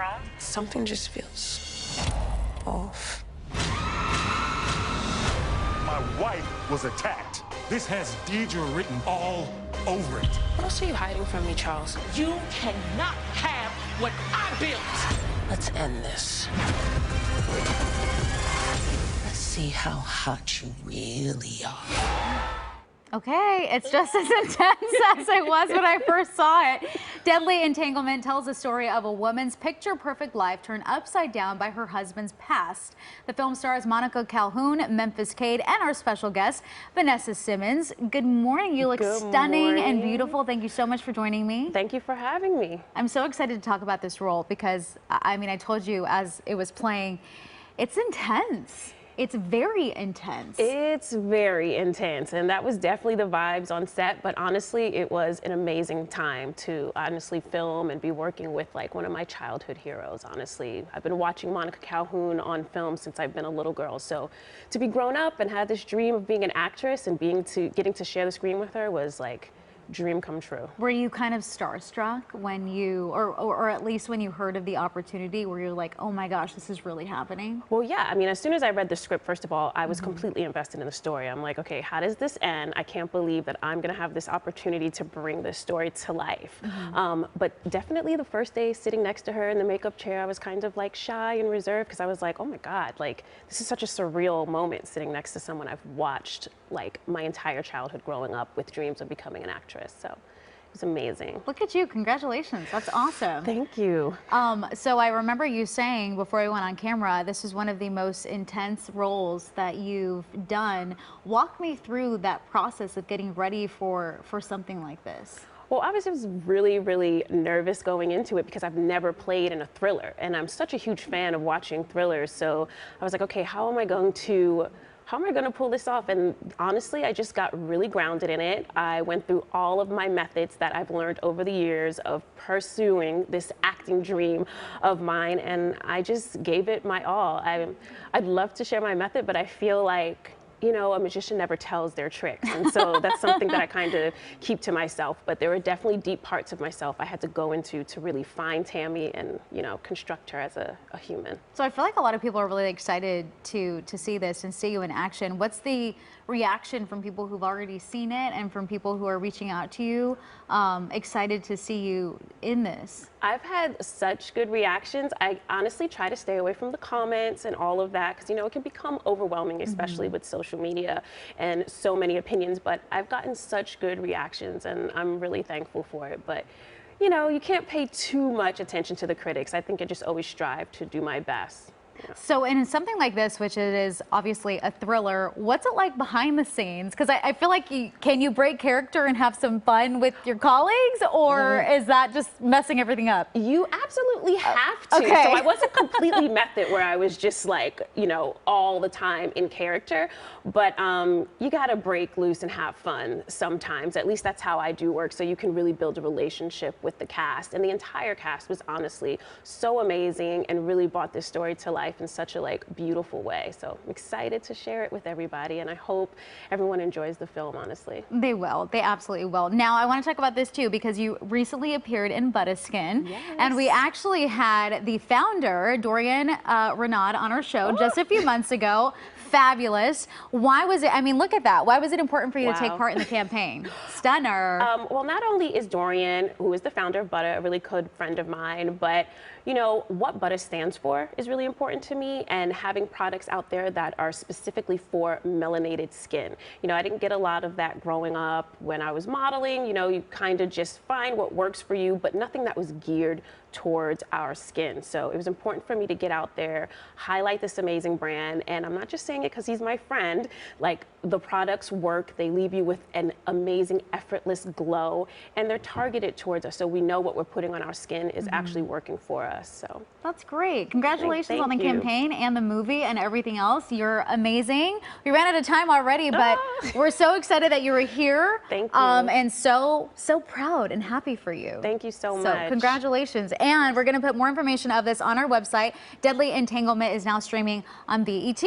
wrong? Something just feels off. My wife was attacked. This has Deidre written all over it. What else are you hiding from me, Charles? You cannot have what I built. Let's end this. Let's see how hot you really are. Okay, it's just as intense as it was when I first saw it. Deadly Entanglement tells the story of a woman's picture-perfect life turned upside down by her husband's past. The film stars Monica Calhoun, Memphis Cade, and our special guest, Vanessa Simmons. Good morning. You look stunning and beautiful. Thank you so much for joining me. Thank you for having me. I'm so excited to talk about this role because, I mean, I told you as it was playing, it's intense. It's very intense. It's very intense, and that was definitely the vibes on set, but honestly, it was an amazing time to honestly film and be working with like one of my childhood heroes, honestly. I've been watching Monica Calhoun on film since I've been a little girl, so to be grown up and have this dream of being an actress and getting to share the screen with her was like dream come true. Were you kind of starstruck when you, or at least when you heard of the opportunity, where you're like, oh my gosh, this is really happening? Well, yeah, I mean, as soon as I read the script, first of all, I was completely invested in the story. I'm like, okay, how does this end? I can't believe that I'm gonna have this opportunity to bring this story to life. But definitely the first day sitting next to her in the makeup chair, I was kind of like shy and reserved because I was like, oh my God, like this is such a surreal moment sitting next to someone I've watched like my entire childhood growing up with dreams of becoming an actress. So it was amazing. Look at you, congratulations, that's awesome. Thank you. So I remember you saying before we went on camera, this is one of the most intense roles that you've done. Walk me through that process of getting ready for something like this. Well, obviously I was really, really nervous going into it because I've never played in a thriller, and I'm such a huge fan of watching thrillers. So I was like, okay, how am I going to pull this off? And honestly, I just got really grounded in it. I went through all of my methods that I've learned over the years of pursuing this acting dream of mine, and I just gave it my all. I'd love to share my method, but I feel like, you know, a magician never tells their tricks. And so that's something that I kind of keep to myself. But there were definitely deep parts of myself I had to go into to really find Tammy and, you know, construct her as a human. So I feel like a lot of people are really excited to see this and see you in action. What's the reaction from people who've already seen it and from people who are reaching out to you, excited to see you in this? I've had such good reactions. I honestly try to stay away from the comments and all of that because, you know, it can become overwhelming, especially with social media and so many opinions, but I've gotten such good reactions and I'm really thankful for it. But, you know, you can't pay too much attention to the critics. I think I just always strive to do my best. Yeah. So in something like this, which it is obviously a thriller, what's it like behind the scenes? Because I feel like can you break character and have some fun with your colleagues, or is that just messing everything up? You absolutely have to. Okay. So I wasn't completely method where I was just like, you know, all the time in character, but you gotta break loose and have fun sometimes. At least that's how I do work, so you can really build a relationship with the cast. And the entire cast was honestly so amazing and really brought this story to life in such a like beautiful way. So I'm excited to share it with everybody, and I hope everyone enjoys the film, honestly. They will. They absolutely will. Now I want to talk about this too, because you recently appeared in Butterskin. Yes. And we actually had the founder, Dorian Renaud, on our show just a few months ago. Fabulous. Why was it, I mean, look at that. Why was it important for you to take part in the campaign? Stunner. Well, not only is Dorian, who is the founder of Butter, a really good friend of mine, but you know, what Butter stands for is really important to me, and having products out there that are specifically for melanated skin. You know, I didn't get a lot of that growing up when I was modeling. You know, you kind of just find what works for you, but nothing that was geared towards our skin. So it was important for me to get out there, highlight this amazing brand, and I'm not just saying it because he's my friend. Like, the products work, they leave you with an amazing, effortless glow, and they're targeted towards us, so we know what we're putting on our skin is actually working for us. So that's great. Congratulations on the Thank you. campaign and the movie and everything else. You're amazing. We ran out of time already, but we're so excited that you were here. Thank you. And so proud and happy for you. Thank you so much. So congratulations. And we're going to put more information of this on our website. Deadly Entanglement is now streaming on BET.